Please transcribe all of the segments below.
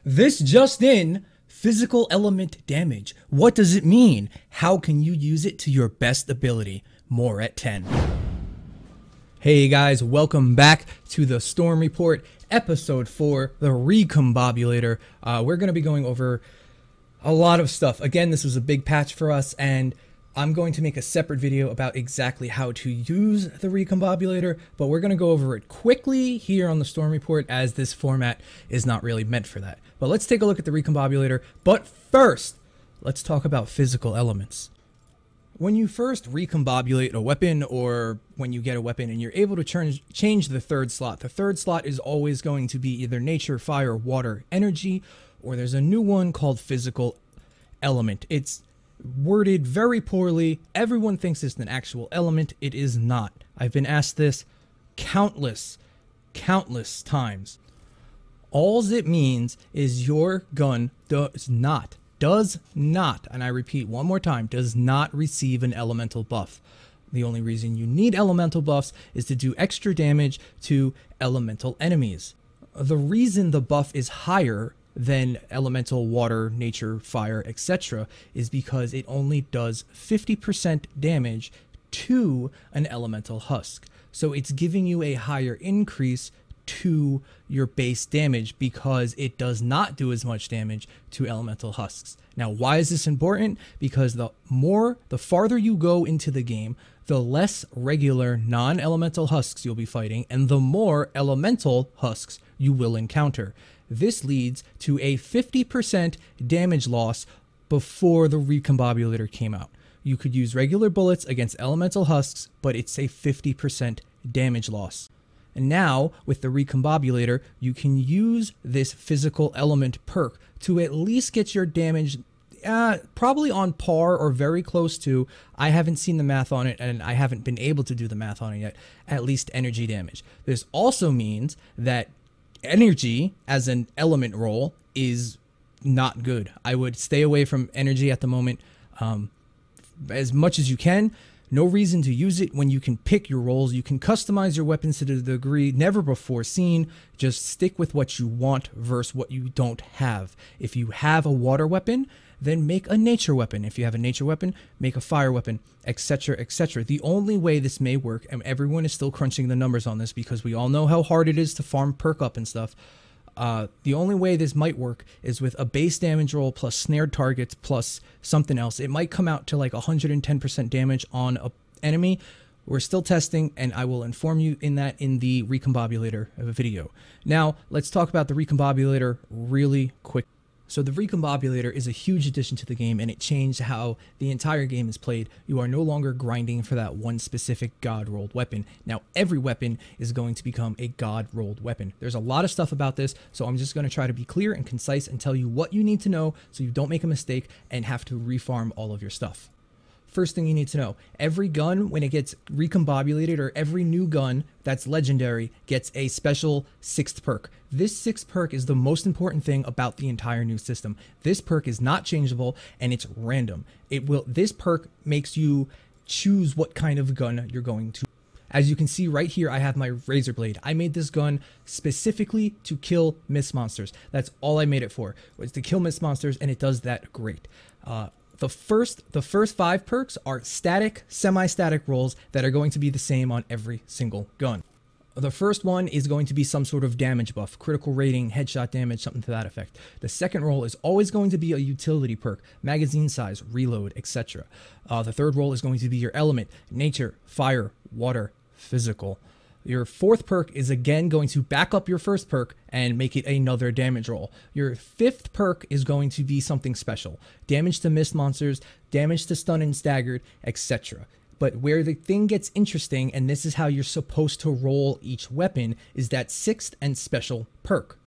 This just in, physical element damage. What does it mean? How can you use it to your best ability? More at 10. Hey guys, welcome back to the Storm Report, episode 4, the Recombobulator. We're going to be going over a lot of stuff. Again, this was a big patch for us, and I'm going to make a separate video about exactly how to use the Recombobulator, but we're going to go over it quickly here on the Storm Report as this format is not really meant for that. But let's take a look at the Recombobulator. But first, let's talk about physical elements. When you first recombobulate a weapon, or when you get a weapon and you're able to change the third slot is always going to be either nature, fire, water, energy, or there's a new one called physical element. It's worded very poorly. Everyone thinks it's an actual element. It is not. I've been asked this countless times. All it means is your gun does not, and I repeat one more time, does not receive an elemental buff. The only reason you need elemental buffs is to do extra damage to elemental enemies. The reason the buff is higher than elemental water, nature, fire, etc. is because it only does 50% damage to an elemental husk. So it's giving you a higher increase to your base damage because it does not do as much damage to elemental husks. Now, why is this important? Because the farther you go into the game, the less regular non-elemental husks you'll be fighting, and the more elemental husks you will encounter. This leads to a 50% damage loss before the Recombobulator came out. You could use regular bullets against elemental husks, but it's a 50% damage loss. And now, with the Recombobulator, you can use this physical element perk to at least get your damage probably on par or very close to, I haven't seen the math on it and I haven't been able to do the math on it yet, at least energy damage. This also means that energy as an element role is not good. I would stay away from energy at the moment as much as you can. No reason to use it when you can pick your roles. You can customize your weapons to the degree never before seen. Just stick with what you want versus what you don't have. If you have a water weapon, then make a nature weapon. If you have a nature weapon, make a fire weapon, etc., etc. The only way this may work, and everyone is still crunching the numbers on this because we all know how hard it is to farm perk up and stuff. The only way this might work is with a base damage roll plus snared targets plus something else. It might come out to like 110% damage on an enemy. We're still testing, and I will inform you in that in the Recombobulator video. Now, let's talk about the Recombobulator really quick. So the Recombobulator is a huge addition to the game, and it changed how the entire game is played. You are no longer grinding for that one specific god-rolled weapon. Now every weapon is going to become a god-rolled weapon. There's a lot of stuff about this, so I'm just going to try to be clear and concise and tell you what you need to know so you don't make a mistake and have to refarm all of your stuff. First thing you need to know, every gun, when it gets recombobulated, or every new gun that's legendary, gets a special 6th perk. This 6th perk is the most important thing about the entire new system. This perk is not changeable, and it's random. This perk makes you choose what kind of gun you're going to. As you can see right here, I have my razor blade. I made this gun specifically to kill mist monsters. That's all I made it for, was to kill mist monsters, and it does that great. The first 5 perks are static, semi-static rolls that are going to be the same on every single gun. The first one is going to be some sort of damage buff, critical rating, headshot damage, something to that effect. The second roll is always going to be a utility perk, magazine size, reload, etc. The third roll is going to be your element, nature, fire, water, physical. Your 4th perk is again going to back up your 1st perk and make it another damage roll. Your 5th perk is going to be something special. Damage to mist monsters, damage to stun and staggered, etc. But where the thing gets interesting, and this is how you're supposed to roll each weapon, is that 6th and special perk.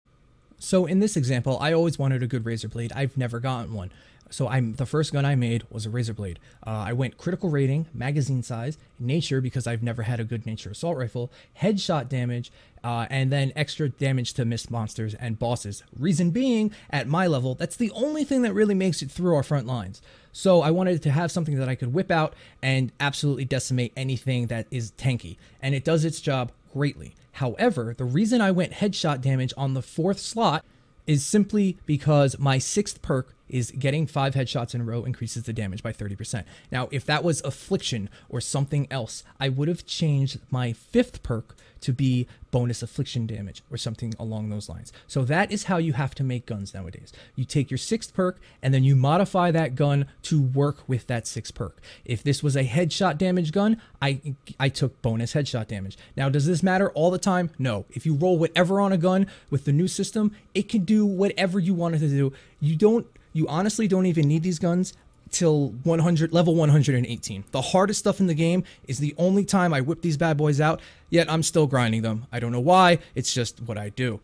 So in this example, I always wanted a good razor blade. I've never gotten one. So the first gun I made was a razor blade. I went critical rating, magazine size, nature because I've never had a good nature assault rifle, headshot damage, and then extra damage to mist monsters and bosses. Reason being, at my level, that's the only thing that really makes it through our front lines. So I wanted to have something that I could whip out and absolutely decimate anything that is tanky, and it does its job greatly. However, the reason I went headshot damage on the 4th slot is simply because my 6th perk is getting 5 headshots in a row increases the damage by 30%. Now, if that was affliction or something else, I would have changed my 5th perk to be bonus affliction damage or something along those lines. So that is how you have to make guns nowadays. You take your 6th perk and then you modify that gun to work with that 6th perk. If this was a headshot damage gun, I took bonus headshot damage. Now, does this matter all the time? No. If you roll whatever on a gun with the new system, it can do whatever you want it to do. You honestly don't even need these guns till level 118. The hardest stuff in the game is the only time I whip these bad boys out, yet I'm still grinding them. I don't know why, it's just what I do.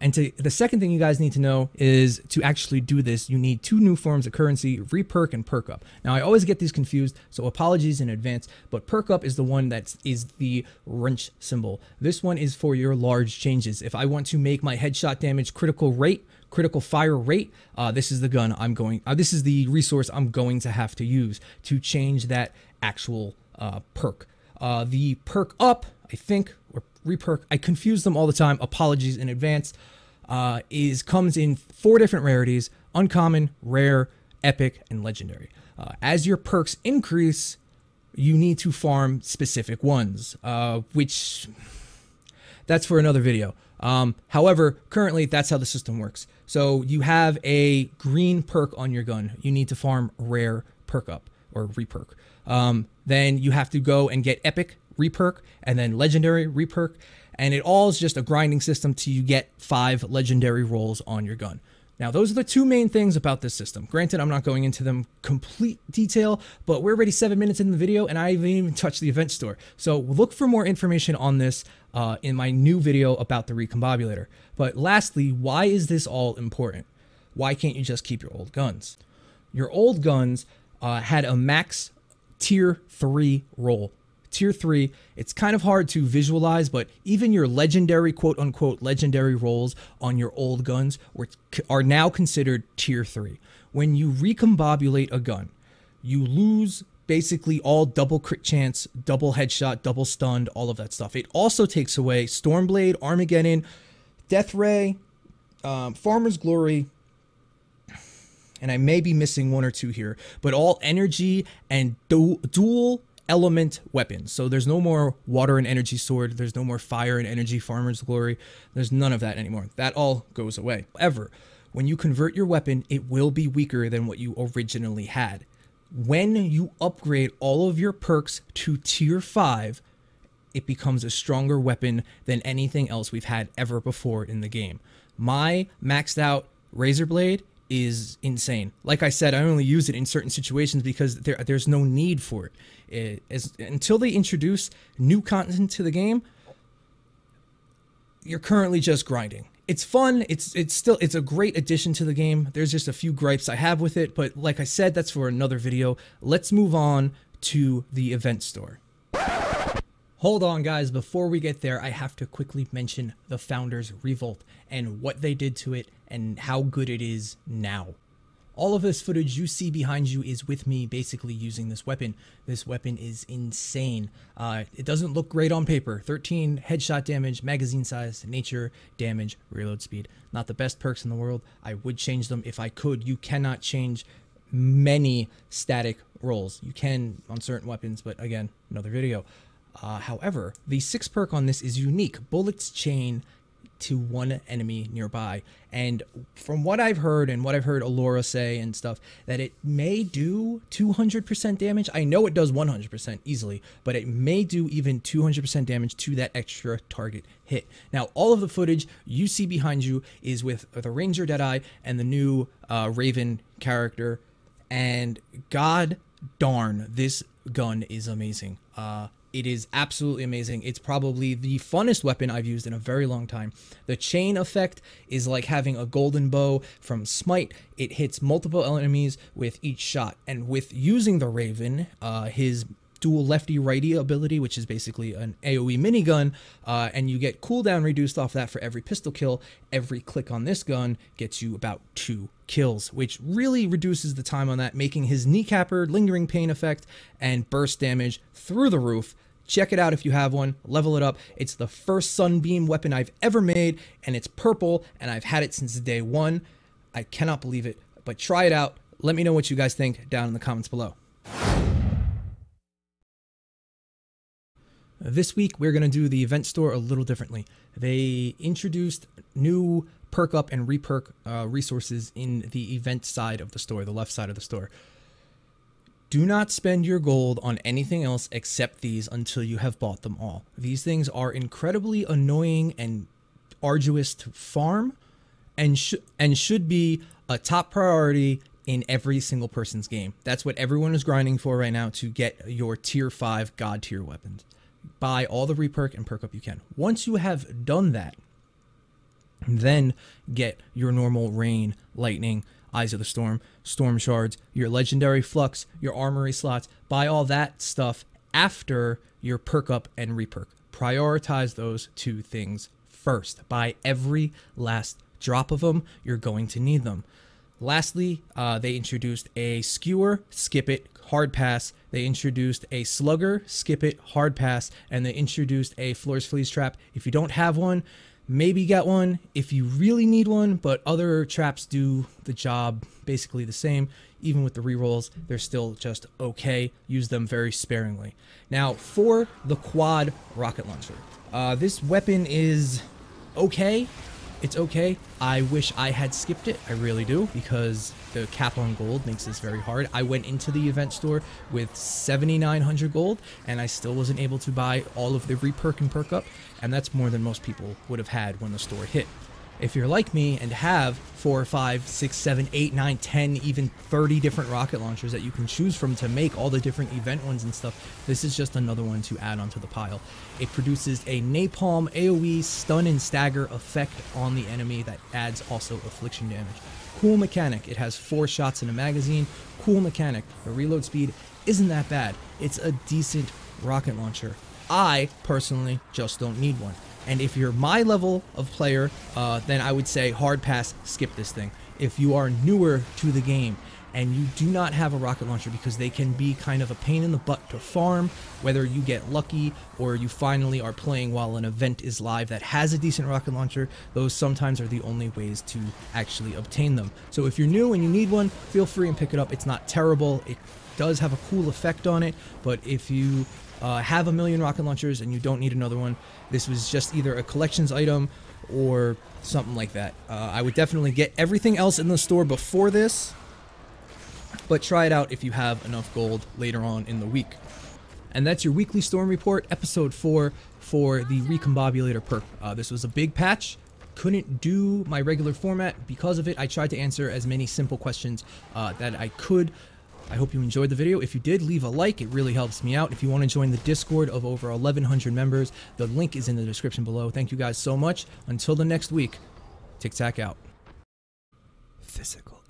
And the second thing you guys need to know is to actually do this, you need 2 new forms of currency, reperk and perk up. Now, I always get these confused, so apologies in advance, but perk up is the one that is the wrench symbol. This one is for your large changes. If I want to make my headshot damage critical fire rate, this is the gun I'm going, this is the resource I'm going to have to use to change that actual perk. The perk up, I think, or reperk, I confuse them all the time, apologies in advance, comes in 4 different rarities: uncommon, rare, epic, and legendary. As your perks increase, you need to farm specific ones, which that's for another video. However, currently that's how the system works. So you have a green perk on your gun. You need to farm rare perk up or reperk. Then you have to go and get epic reperk and then legendary reperk. And it all is just a grinding system till you get 5 legendary rolls on your gun. Now, those are the 2 main things about this system. Granted, I'm not going into them complete detail, but we're already 7 minutes in the video and I haven't even touched the event store. So look for more information on this in my new video about the Recombobulator. But lastly, why is this all important? Why can't you just keep your old guns? Your old guns had a max tier 3 roll. Tier 3, it's kind of hard to visualize, but even your legendary, quote unquote, legendary rolls on your old guns are now considered tier 3. When you recombobulate a gun, you lose basically all double crit chance, double headshot, double stunned, all of that stuff. It also takes away Stormblade, Armageddon, Death Ray, Farmer's Glory, and I may be missing 1 or 2 here, but all energy and dual element weapons. So there's no more water and energy sword, there's no more fire and energy Farmer's Glory, there's none of that anymore. That all goes away. However, when you convert your weapon, it will be weaker than what you originally had. When you upgrade all of your perks to tier 5, it becomes a stronger weapon than anything else we've had ever before in the game. My maxed out Razor Blade is insane. Like I said, I only use it in certain situations because there's no need for it. Until they introduce new content to the game, you're currently just grinding. It's fun. It's a great addition to the game. There's just a few gripes I have with it, but like I said, that's for another video. Let's move on to the event store. Hold on, guys. Before we get there, I have to quickly mention the founders Revolt and what they did to it and how good it is now. All of this footage you see behind you is with me basically using this weapon. This weapon is insane. It doesn't look great on paper. 13 headshot damage, magazine size, nature, damage, reload speed. Not the best perks in the world. I would change them if I could. You cannot change many static rolls. You can on certain weapons, but again, another video. However, the 6th perk on this is unique. Bullets chain to 1 enemy nearby. And from what I've heard and what I've heard Alora say and stuff, that it may do 200% damage. I know it does 100% easily, but it may do even 200% damage to that extra target hit. Now, all of the footage you see behind you is with the Ranger Deadeye and the new Raven character. And god darn, this gun is amazing. It is absolutely amazing. It's probably the funnest weapon I've used in a very long time. The chain effect is like having a golden bow from Smite. It hits multiple enemies with each shot. And with using the Raven, his dual lefty-righty ability, which is basically an AoE minigun, and you get cooldown reduced off that for every pistol kill. Every click on this gun gets you about 2 kills, which really reduces the time on that, making his kneecapper, lingering pain effect, and burst damage through the roof. Check it out if you have one, level it up. It's the first sunbeam weapon I've ever made, and it's purple, and I've had it since day one. I cannot believe it, but try it out. Let me know what you guys think down in the comments below. This week, we're going to do the event store a little differently. They introduced new perk up and reperk resources in the event side of the store, the left side of the store. Do not spend your gold on anything else except these until you have bought them all. These things are incredibly annoying and arduous to farm and should be a top priority in every single person's game. That's what everyone is grinding for right now, to get your tier 5 god tier weapons. Buy all the reperk and perk up you can. Once you have done that, then get your normal rain, lightning, Eyes of the Storm, Storm Shards, your legendary flux, your armory slots. Buy all that stuff after your perk up and reperk. Prioritize those two things first. Buy every last drop of them. You're going to need them. Lastly, they introduced a skewer, skip it, hard pass. They introduced a slugger, skip it, hard pass. And they introduced a floor's fleas trap. If you don't have one, maybe get one if you really need one, but other traps do the job basically the same. Even with the rerolls, they're still just okay. Use them very sparingly. Now, for the quad rocket launcher, this weapon is okay. It's okay. I wish I had skipped it. I really do, because the cap on gold makes this very hard. I went into the event store with 7,900 gold, and I still wasn't able to buy all of the reperk and perk up, and that's more than most people would have had when the store hit. If you're like me and have 4, 5, 6, 7, 8, 9, 10, even 30 different rocket launchers that you can choose from to make all the different event ones and stuff, this is just another one to add onto the pile. It produces a napalm AoE stun and stagger effect on the enemy that adds also affliction damage. Cool mechanic. It has 4 shots in a magazine. Cool mechanic. The reload speed isn't that bad. It's a decent rocket launcher. I personally just don't need one. And if you're my level of player, then I would say hard pass, skip this thing. If you are newer to the game and you do not have a rocket launcher, because they can be kind of a pain in the butt to farm, whether you get lucky or you finally are playing while an event is live that has a decent rocket launcher, those sometimes are the only ways to actually obtain them. So if you're new and you need one, feel free and pick it up. It's not terrible. It does have a cool effect on it, but if you have a million rocket launchers and you don't need another one, this was just either a collections item or something like that. I would definitely get everything else in the store before this, but try it out if you have enough gold later on in the week. And that's your weekly storm report, episode 4 for the Recombobulator perk. This was a big patch. Couldn't do my regular format because of it. I tried to answer as many simple questions that I could. I hope you enjoyed the video. If you did, leave a like. It really helps me out. If you want to join the Discord of over 1,100 members, the link is in the description below. Thank you guys so much. Until the next week, TikTak out. Physical